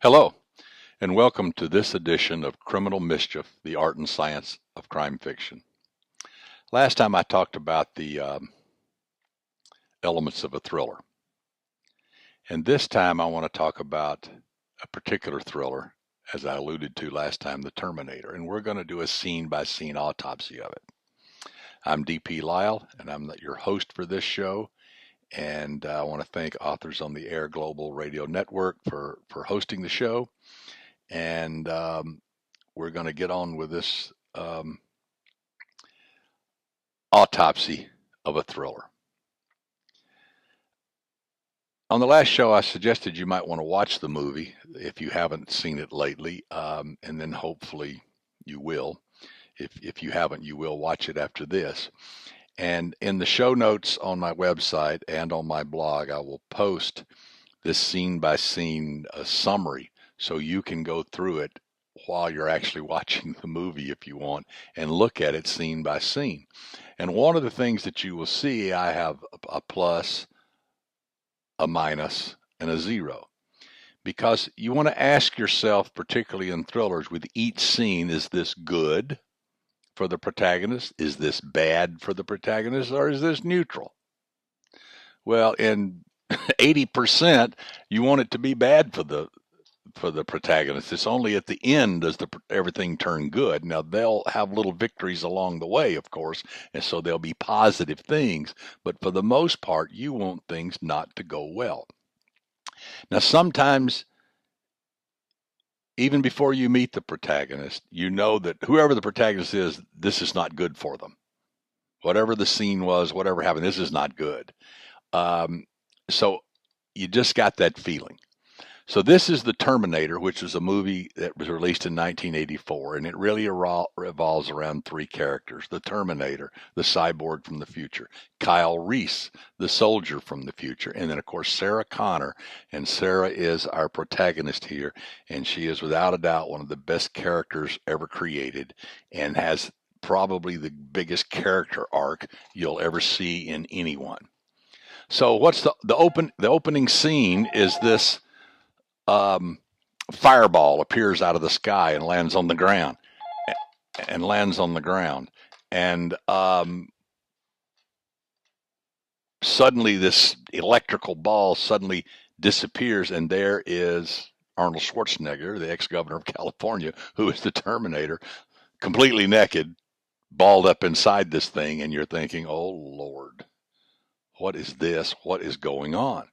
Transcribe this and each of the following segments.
Hello, and welcome to this edition of Criminal Mischief, the Art and Science of Crime Fiction. Last time I talked about the elements of a thriller, and this time I want to talk about a particular thriller, as I alluded to last time, The Terminator, and we're going to do a scene-by-scene autopsy of it. I'm D.P. Lyle, and I'm your host for this show, and I want to thank Authors on the Air Global Radio Network for hosting the show, and we're going to get on with this autopsy of a thriller. On the last show, I suggested you might want to watch the movie if you haven't seen it lately, and then hopefully you will. If you haven't, you will watch it after this. And in the show notes on my website and on my blog, I will post this scene by scene summary so you can go through it while you're actually watching the movie if you want and look at it scene by scene. And one of the things that you will see, I have a plus, a minus, and a zero. Because you want to ask yourself, particularly in thrillers, with each scene, is this good for the protagonist? Is this bad for the protagonist? Or is this neutral? Well, in 80%, you want it to be bad for the protagonist. It's only at the end does everything turn good. Now they'll have little victories along the way, of course, and so there'll be positive things. But for the most part, you want things not to go well. Now sometimes, even before you meet the protagonist, you know that whoever the protagonist is, this is not good for them. Whatever the scene was, whatever happened, this is not good. So you just got that feeling. So this is The Terminator, which is a movie that was released in 1984, and it really revolves around three characters: the Terminator, the cyborg from the future; Kyle Reese, the soldier from the future; and then, of course, Sarah Connor. And Sarah is our protagonist here, and she is without a doubt one of the best characters ever created and has probably the biggest character arc you'll ever see in anyone. So what's the opening scene is this fireball appears out of the sky and lands on the ground and suddenly this electrical ball suddenly disappears, and there is Arnold Schwarzenegger, the ex-governor of California, who is the Terminator, completely naked, balled up inside this thing, and you're thinking, oh Lord, what is this? What is going on?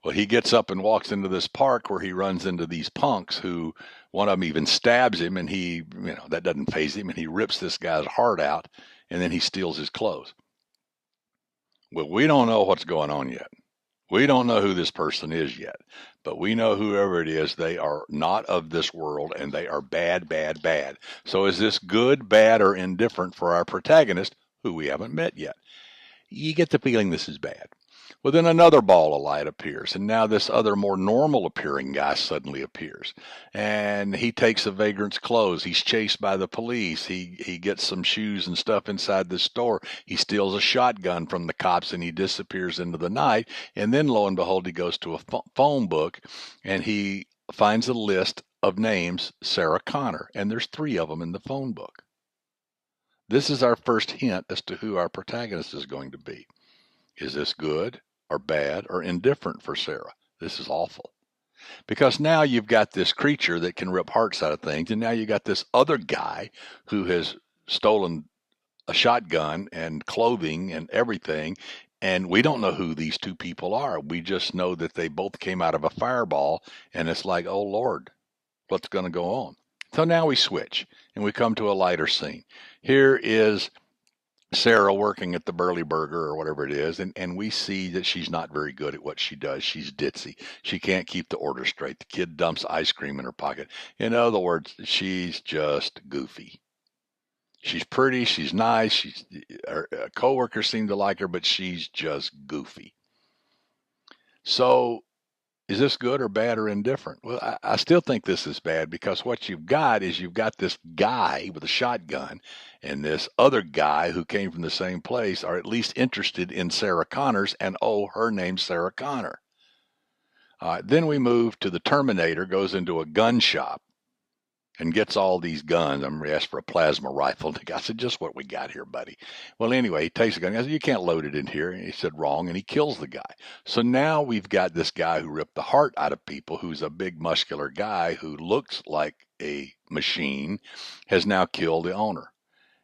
Well, he gets up and walks into this park where he runs into these punks who, one of them even stabs him, and that doesn't faze him, and he rips this guy's heart out, and then he steals his clothes. Well, we don't know what's going on yet. We don't know who this person is yet, but we know whoever it is, they are not of this world, and they are bad, bad, bad. So is this good, bad, or indifferent for our protagonist, who we haven't met yet? You get the feeling this is bad. Well, then another ball of light appears, and now this other more normal appearing guy suddenly appears, and he takes the vagrant's clothes. He's chased by the police. He gets some shoes and stuff inside the store. He steals a shotgun from the cops, and he disappears into the night. And then, lo and behold, he goes to a phone book, and he finds a list of names, Sarah Connor, and there's 3 of them in the phone book. This is our first hint as to who our protagonist is going to be. Is this good or bad or indifferent for Sarah? This is awful. Because now you've got this creature that can rip hearts out of things, and now you got this other guy who has stolen a shotgun and clothing and everything, and we don't know who these 2 people are. We just know that they both came out of a fireball, and it's like, oh Lord, what's going to go on? So now we switch, and we come to a lighter scene. Here is Sarah working at the Burly Burger or whatever it is, and we see that she's not very good at what she does. She's ditzy. She can't keep the order straight. The kid dumps ice cream in her pocket. In other words, she's just goofy. She's pretty. She's nice. Her coworkers seem to like her, but she's just goofy. So is this good or bad or indifferent? Well, I still think this is bad, because what you've got is you've got this guy with a shotgun and this other guy who came from the same place are at least interested in Sarah Connors, and oh, her name's Sarah Connor. Then we move to the Terminator, goes into a gun shop and gets all these guns. I'm going to ask for a plasma rifle. The guy said, just what we got here, buddy. Well, anyway, he takes the gun. I said, you can't load it in here. And he said, wrong. And he kills the guy. So now we've got this guy who ripped the heart out of people, who's a big muscular guy who looks like a machine, has now killed the owner.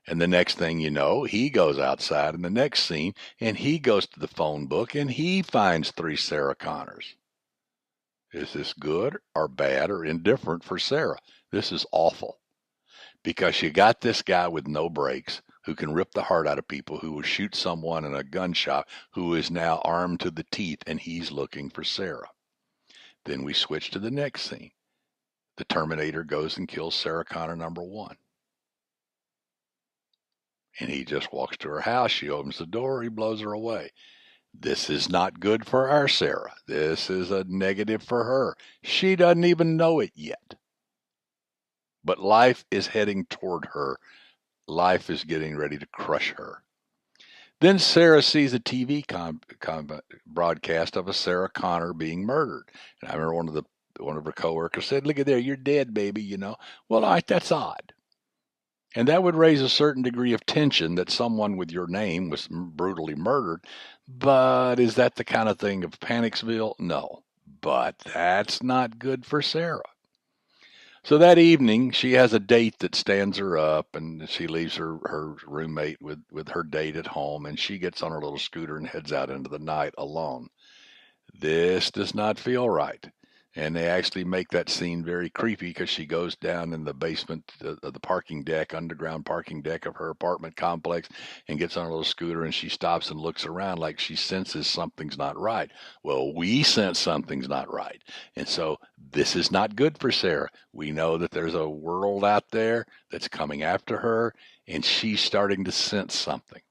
And the next thing you know, he goes outside in the next scene and he goes to the phone book and he finds 3 Sarah Connors. Is this good or bad or indifferent for Sarah? This is awful, because you got this guy with no brakes who can rip the heart out of people, who will shoot someone in a gun shop, who is now armed to the teeth, and he's looking for Sarah. Then we switch to the next scene. The Terminator goes and kills Sarah Connor number 1. And he just walks to her house. She opens the door. He blows her away. This is not good for our Sarah. This is a negative for her. She doesn't even know it yet. But life is heading toward her. Life is getting ready to crush her. Then Sarah sees a TV broadcast of a Sarah Connor being murdered. And I remember one of her coworkers said, look at there, you're dead, baby, you know. Well, that's odd. And that would raise a certain degree of tension that someone with your name was brutally murdered. But is that the kind of thing of Panicsville? No. But that's not good for Sarah. So that evening, she has a date that stands her up, and she leaves her roommate with her date at home, and she gets on her little scooter and heads out into the night alone. This does not feel right. And they actually make that scene very creepy, because she goes down in the basement of the parking deck, underground parking deck of her apartment complex, and gets on a little scooter, and she stops and looks around like she senses something's not right. Well, we sense something's not right. And so this is not good for Sarah. We know that there's a world out there that's coming after her, and she's starting to sense something.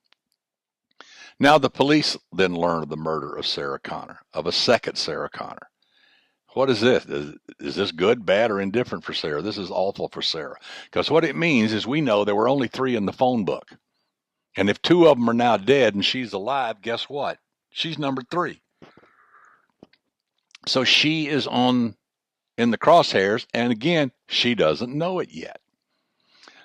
Now the police then learn of the murder of Sarah Connor, of a second Sarah Connor. What is this? Is this good, bad, or indifferent for Sarah? This is awful for Sarah. Because what it means is we know there were only 3 in the phone book. And if 2 of them are now dead and she's alive, guess what? She's number 3. So she is in the crosshairs, and again, she doesn't know it yet.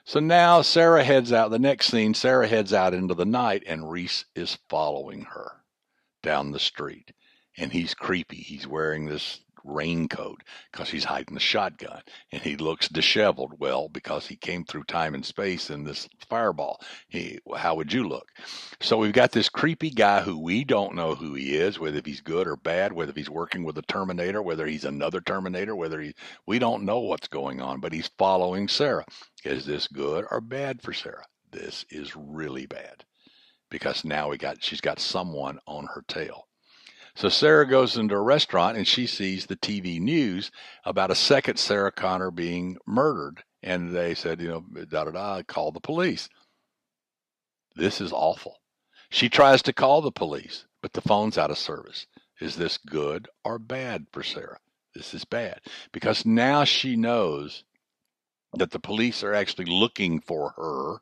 So now Sarah heads out. The next scene, Sarah heads out into the night, and Reese is following her down the street. And he's creepy. He's wearing this raincoat because he's hiding the shotgun, and he looks disheveled. Well, because he came through time and space in this fireball. How would you look? So we've got this creepy guy who we don't know who he is, whether he's good or bad, whether he's working with a Terminator, whether he's another Terminator, we don't know what's going on, but he's following Sarah. Is this good or bad for Sarah? This is really bad, because now she's got someone on her tail. So Sarah goes into a restaurant and she sees the TV news about a second Sarah Connor being murdered. And they said, call the police. This is awful. She tries to call the police, but the phone's out of service. Is this good or bad for Sarah? This is bad, because now she knows that the police are actually looking for her,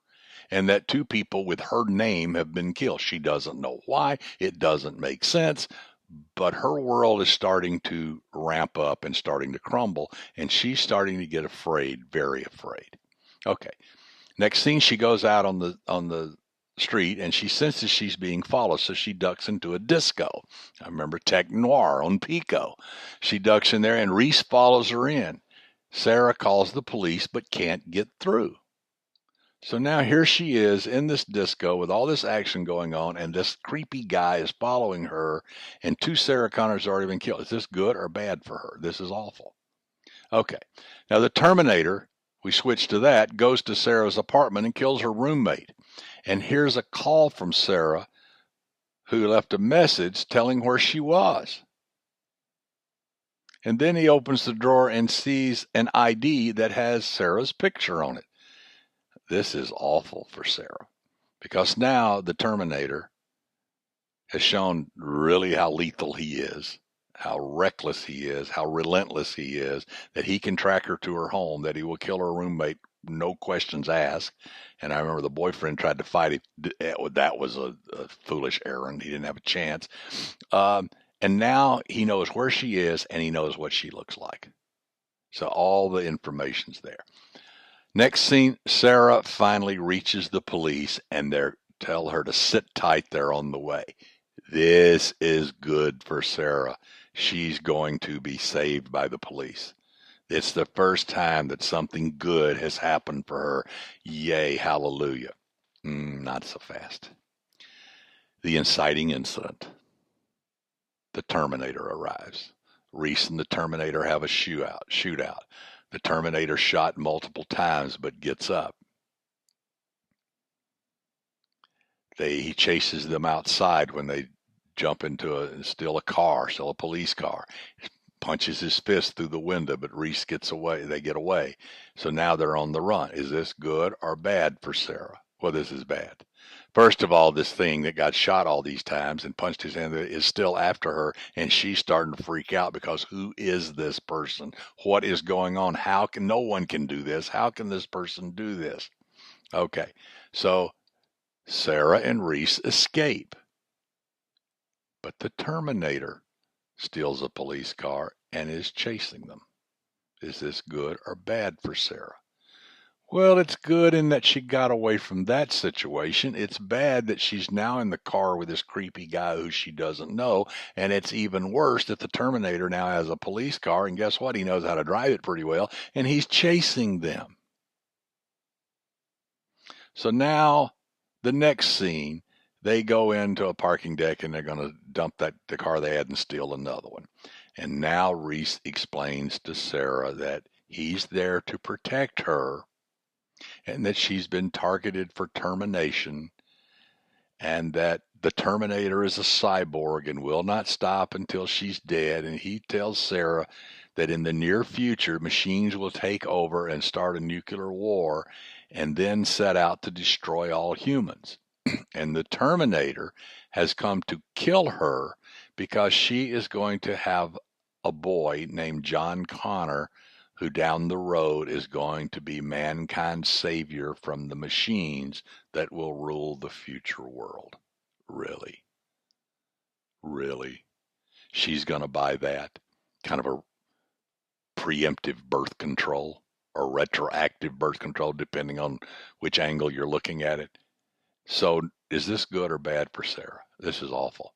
and that 2 people with her name have been killed. She doesn't know why. It doesn't make sense. But her world is starting to ramp up and starting to crumble, and she's starting to get afraid, very afraid. Okay. Next scene, she goes out on the street, and she senses she's being followed, so she ducks into a disco. I remember Tech Noir on Pico. She ducks in there, and Reese follows her in. Sarah calls the police, but can't get through. So now here she is in this disco with all this action going on, and this creepy guy is following her, and 2 Sarah Connors have already been killed. Is this good or bad for her? This is awful. Okay. Now the Terminator, we switch to that, goes to Sarah's apartment and kills her roommate. And here's a call from Sarah, who left a message telling where she was. And then he opens the drawer and sees an ID that has Sarah's picture on it. This is awful for Sarah, because now the Terminator has shown really how lethal he is, how reckless he is, how relentless he is, that he can track her to her home, that he will kill her roommate, no questions asked. And I remember the boyfriend tried to fight it. That was a foolish errand. He didn't have a chance. And now he knows where she is and he knows what she looks like. So all the information's there. Next scene, Sarah finally reaches the police and they tell her to sit tight, they're on the way. This is good for Sarah. She's going to be saved by the police. It's the first time that something good has happened for her. Yay, hallelujah. Not so fast. The inciting incident. The Terminator arrives. Reese and the Terminator have a shootout. The Terminator shot multiple times but gets up. He chases them outside when they jump into still a police car. Punches his fist through the window, but Reese gets away. They get away. So now they're on the run. Is this good or bad for Sarah? Well, this is bad. First of all, this thing that got shot all these times and punched his hand is still after her, and she's starting to freak out because who is this person? What is going on? No one can do this? How can this person do this? Okay, so Sarah and Reese escape, but the Terminator steals a police car and is chasing them. Is this good or bad for Sarah? Well, it's good in that she got away from that situation. It's bad that she's now in the car with this creepy guy who she doesn't know. And it's even worse that the Terminator now has a police car. And guess what? He knows how to drive it pretty well. And he's chasing them. So now the next scene, they go into a parking deck and they're going to dump the car they had and steal another one. And now Reese explains to Sarah that he's there to protect her and that she's been targeted for termination and that the Terminator is a cyborg and will not stop until she's dead. And he tells Sarah that in the near future, machines will take over and start a nuclear war and then set out to destroy all humans. And the Terminator has come to kill her because she is going to have a boy named John Connor who down the road is going to be mankind's savior from the machines that will rule the future world. Really? Really? She's going to buy that kind of a preemptive birth control or retroactive birth control, depending on which angle you're looking at it. So is this good or bad for Sarah? This is awful.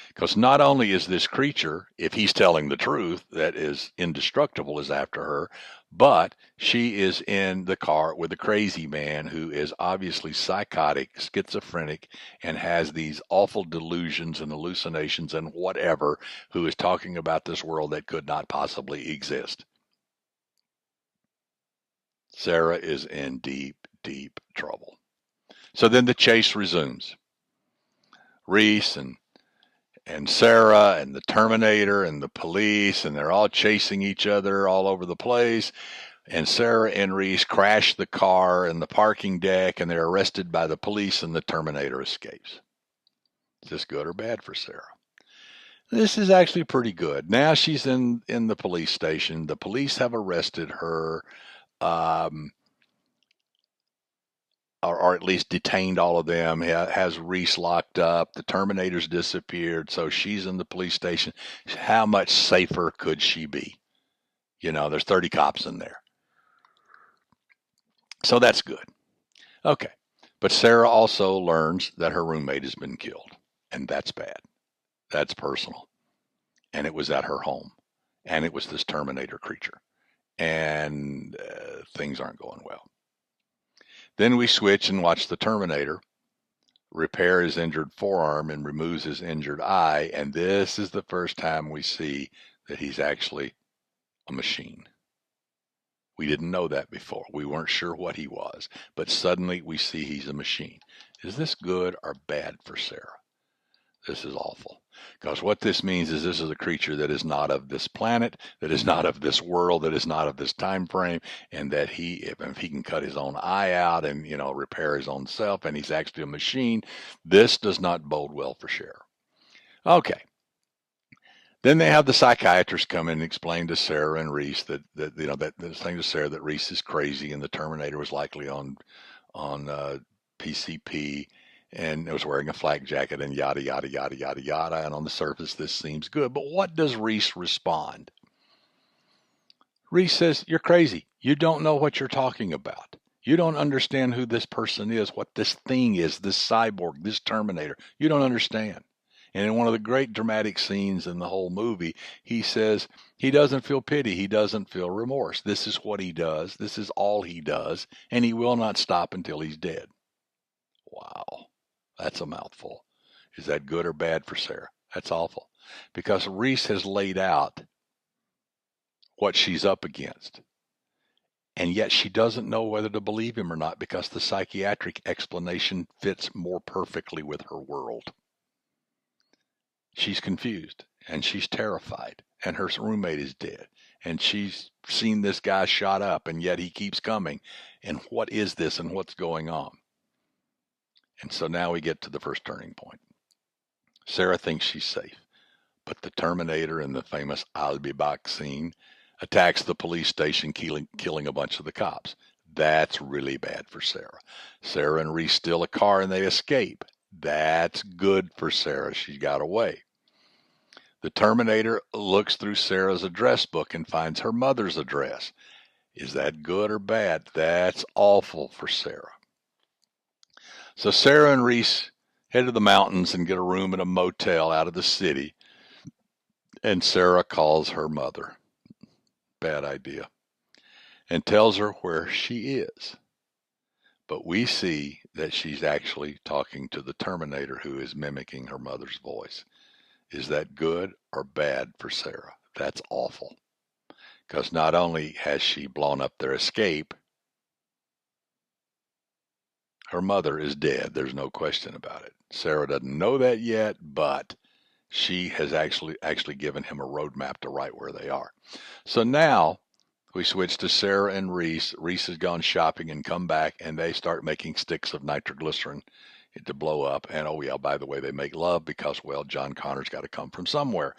Because not only is this creature, if he's telling the truth, that is indestructible, is after her, but she is in the car with a crazy man who is obviously psychotic, schizophrenic, and has these awful delusions and hallucinations and whatever, who is talking about this world that could not possibly exist. Sarah is in deep, deep trouble. So then the chase resumes. Reese and Sarah and the Terminator and the police, and they're all chasing each other all over the place. And Sarah and Reese crash the car in the parking deck, and they're arrested by the police, and the Terminator escapes. Is this good or bad for Sarah? This is actually pretty good. Now she's in the police station. The police have arrested her. Or at least detained all of them, has Reese locked up. The Terminator's disappeared, so she's in the police station. How much safer could she be? There's 30 cops in there. So that's good. Okay. But Sarah also learns that her roommate has been killed, and that's bad. That's personal. And it was at her home, and it was this Terminator creature. And things aren't going well. Then we switch and watch the Terminator repair his injured forearm and removes his injured eye. And this is the first time we see that he's actually a machine. We didn't know that before. We weren't sure what he was, but suddenly we see he's a machine. Is this good or bad for Sarah? This is awful, because what this means is this is a creature that is not of this planet, that is not of this world, that is not of this time frame, and that if he can cut his own eye out and repair his own self, and he's actually a machine, this does not bode well for Sarah. Okay. Then they have the psychiatrist come in and explain to Sarah and Reese that this thing to Sarah that Reese is crazy and the Terminator was likely on PCP, and was wearing a flak jacket and yada, yada, yada, yada, yada. And on the surface, this seems good. But what does Reese respond? Reese says, "You're crazy. You don't know what you're talking about. You don't understand who this person is, what this thing is, this cyborg, this Terminator. You don't understand." And in one of the great dramatic scenes in the whole movie, he says he doesn't feel pity. He doesn't feel remorse. This is what he does. This is all he does. And he will not stop until he's dead. Wow. That's a mouthful. Is that good or bad for Sarah? That's awful. Because Reese has laid out what she's up against. And yet she doesn't know whether to believe him or not because the psychiatric explanation fits more perfectly with her world. She's confused and she's terrified, and her roommate is dead, and she's seen this guy shot up, and yet he keeps coming. And what is this and what's going on? And so now we get to the first turning point. Sarah thinks she's safe, but the Terminator in the famous "I'll be back" scene attacks the police station, killing a bunch of the cops. That's really bad for Sarah. Sarah and Reese steal a car and they escape. That's good for Sarah. She got away. The Terminator looks through Sarah's address book and finds her mother's address. Is that good or bad? That's awful for Sarah. So Sarah and Reese head to the mountains and get a room in a motel out of the city. And Sarah calls her mother. Bad idea. And tells her where she is. But we see that she's actually talking to the Terminator, who is mimicking her mother's voice. Is that good or bad for Sarah? That's awful. Because not only has she blown up their escape, her mother is dead. There's no question about it. Sarah doesn't know that yet, but she has actually given him a roadmap to right where they are. So now we switch to Sarah and Reese. Reese has gone shopping and come back, and they start making sticks of nitroglycerin to blow up. And oh yeah, by the way, they make love because, well, John Connor's got to come from somewhere.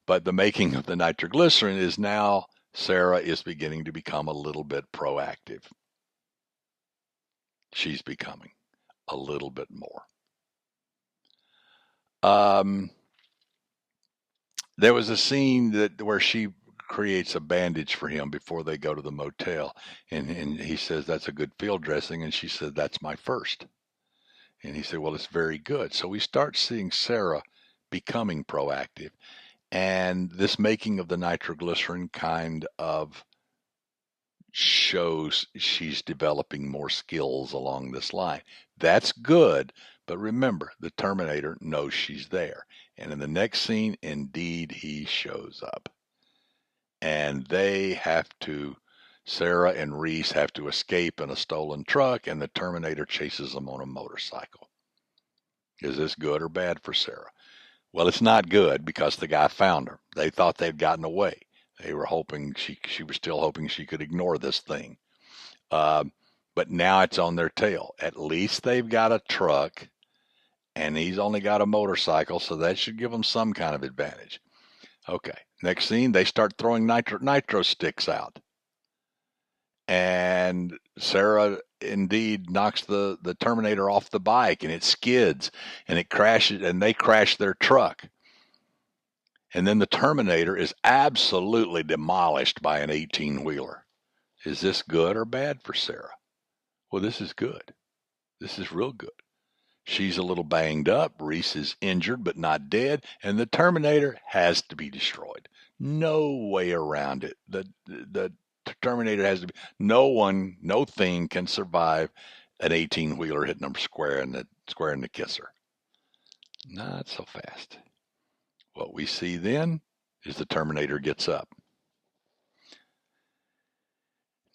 But the making of the nitroglycerin is now Sarah is beginning to become a little bit proactive. She's becoming a little bit more. There was a scene where she creates a bandage for him before they go to the motel, and he says that's a good field dressing, and she said that's my first. And he said, well, it's very good. So we start seeing Sarah becoming proactive, and this making of the nitroglycerin kind of shows she's developing more skills along this line. That's good, but remember, the Terminator knows she's there. And in the next scene, indeed, he shows up. And Sarah and Reese have to escape in a stolen truck, and the Terminator chases them on a motorcycle. Is this good or bad for Sarah? Well, it's not good because the guy found her. They thought they'd gotten away. They were hoping she was still hoping she could ignore this thing. But now it's on their tail. At least they've got a truck, and he's only got a motorcycle, so that should give them some kind of advantage. Okay, next scene, they start throwing nitro sticks out. And Sarah indeed knocks the Terminator off the bike, and it skids, and it crashes, and they crash their truck. And then the Terminator is absolutely demolished by an 18-wheeler. Is this good or bad for Sarah? Well, this is good. This is real good. She's a little banged up. Reese is injured but not dead. And the Terminator has to be destroyed. No way around it. The Terminator has to be. No thing can survive an 18-wheeler hitting them square in the kisser. Not so fast. What we see then is the Terminator gets up.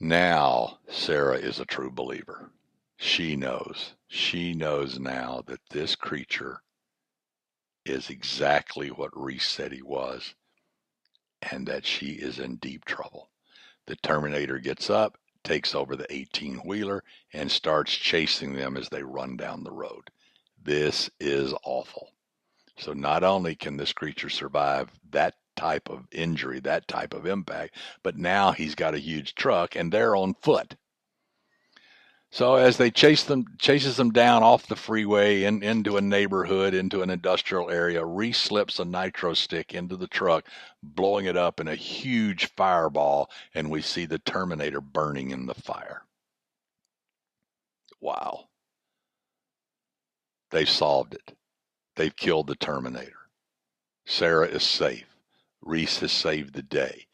Now Sarah is a true believer. She knows now that this creature is exactly what Reese said he was, and that she is in deep trouble. The Terminator gets up, takes over the 18-wheeler, and starts chasing them as they run down the road. This is awful. So not only can this creature survive that type of injury, that type of impact, but now he's got a huge truck and they're on foot. So as they chases them down off the freeway and into a neighborhood, into an industrial area, Reese slips a nitro stick into the truck, blowing it up in a huge fireball, and we see the Terminator burning in the fire. Wow. They've solved it. They've killed the Terminator. Sarah is safe. Reese has saved the day.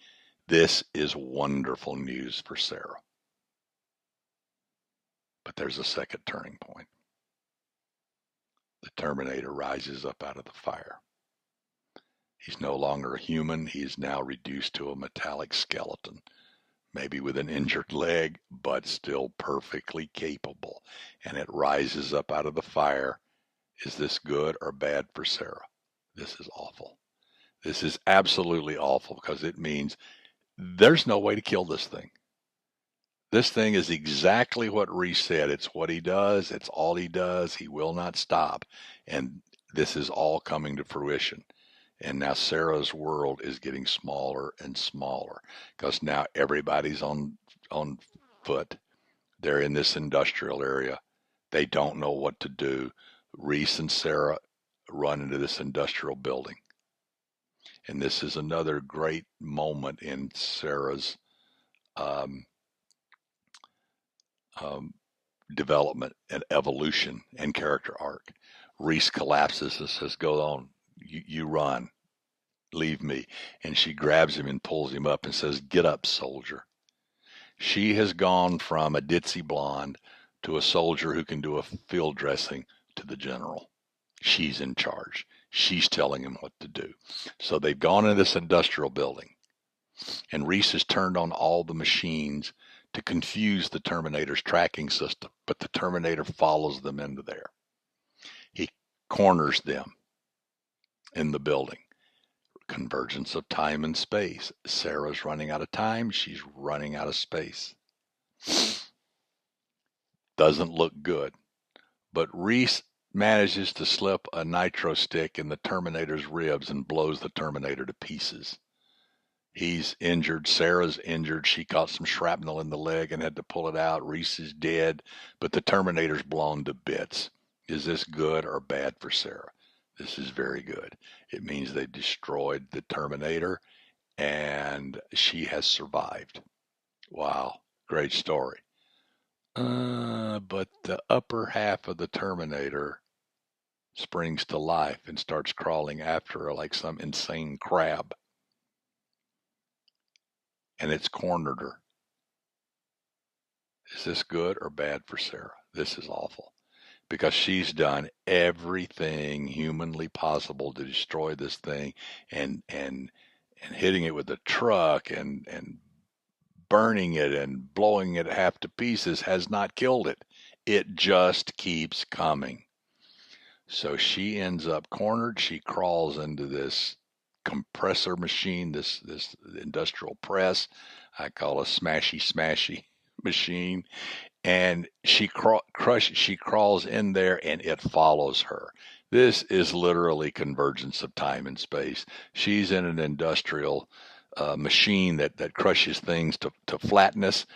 This is wonderful news for Sarah. But there's a second turning point. The Terminator rises up out of the fire. He's no longer a human. He is now reduced to a metallic skeleton, maybe with an injured leg, but still perfectly capable. And it rises up out of the fire. Is this good or bad for Sarah? This is awful. This is absolutely awful because it means there's no way to kill this thing. This thing is exactly what Reese said. It's what he does. It's all he does. He will not stop. And this is all coming to fruition. And now Sarah's world is getting smaller and smaller because now everybody's on foot. They're in this industrial area. They don't know what to do. Reese and Sarah run into this industrial building. And this is another great moment in Sarah's um, development and evolution and character arc. Reese collapses and says, "Go on, you run, leave me." And she grabs him and pulls him up and says, "Get up, soldier." She has gone from a ditzy blonde to a soldier who can do a field dressing to the general. She's in charge. She's telling him what to do. So they've gone into this industrial building, and Reese has turned on all the machines to confuse the Terminator's tracking system, but the Terminator follows them into there. He corners them in the building. Convergence of time and space. Sarah's running out of time. She's running out of space. Doesn't look good. But Reese manages to slip a nitro stick in the Terminator's ribs and blows the Terminator to pieces. He's injured. Sarah's injured. She caught some shrapnel in the leg and had to pull it out. Reese is dead, but the Terminator's blown to bits. Is this good or bad for Sarah? This is very good. It means they destroyed the Terminator and she has survived. Wow, great story. But the upper half of the Terminator springs to life and starts crawling after her like some insane crab. And it's cornered her. Is this good or bad for Sarah? This is awful because she's done everything humanly possible to destroy this thing, and hitting it with a truck and burning it and blowing it half to pieces has not killed it. It just keeps coming. So she ends up cornered. She crawls into this compressor machine, this industrial press. I call a smashy machine, and she crawls in there, and it follows her. This is literally convergence of time and space. She's in an industrial machine that crushes things to flatness,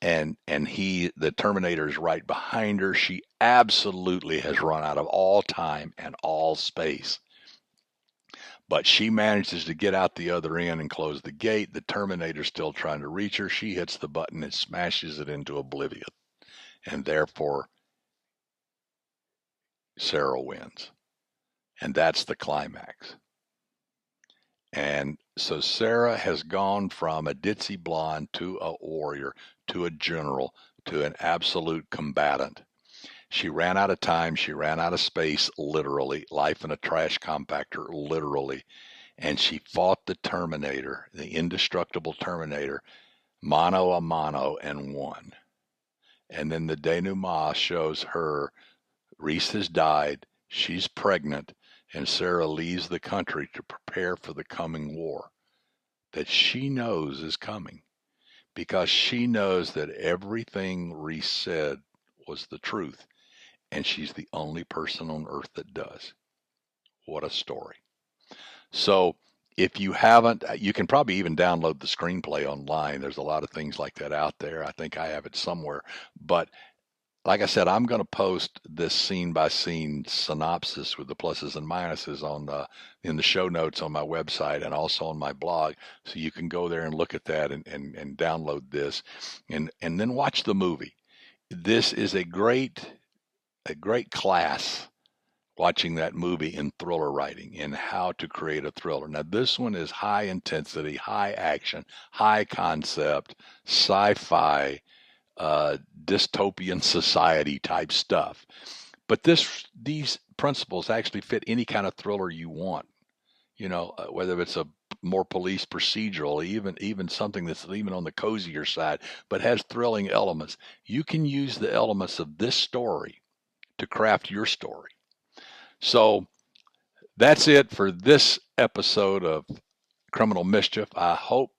and the Terminator is right behind her. She absolutely has run out of all time and all space. But she manages to get out the other end and close the gate. The Terminator's still trying to reach her. She hits the button and smashes it into oblivion. And therefore, Sarah wins. And that's the climax. And so Sarah has gone from a ditzy blonde to a warrior, to a general, to an absolute combatant. She ran out of time. She ran out of space, literally. Life in a trash compactor, literally. And she fought the Terminator, the indestructible Terminator, mano a mano, and won. And then the denouement shows her. Reese has died. She's pregnant. And Sarah leaves the country to prepare for the coming war that she knows is coming, because she knows that everything Reese said was the truth, and she's the only person on earth that does. What a story. So if you haven't, you can probably even download the screenplay online. There's a lot of things like that out there. I think I have it somewhere. But like I said, I'm going to post this scene by scene synopsis with the pluses and minuses on in the show notes on my website and also on my blog, so you can go there and look at that and download this, and then watch the movie. This is a great class, watching that movie in thriller writing and how to create a thriller. Now, this one is high intensity, high action, high concept, sci-fi, dystopian society type stuff. But these principles actually fit any kind of thriller you want. Whether it's a more police procedural, even something that's even on the cozier side, but has thrilling elements. You can use the elements of this story to craft your story. So that's it for this episode of Criminal Mischief. I hope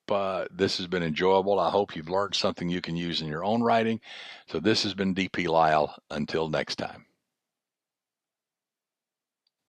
this has been enjoyable. I hope you've learned something you can use in your own writing. So this has been DP Lyle. Until next time.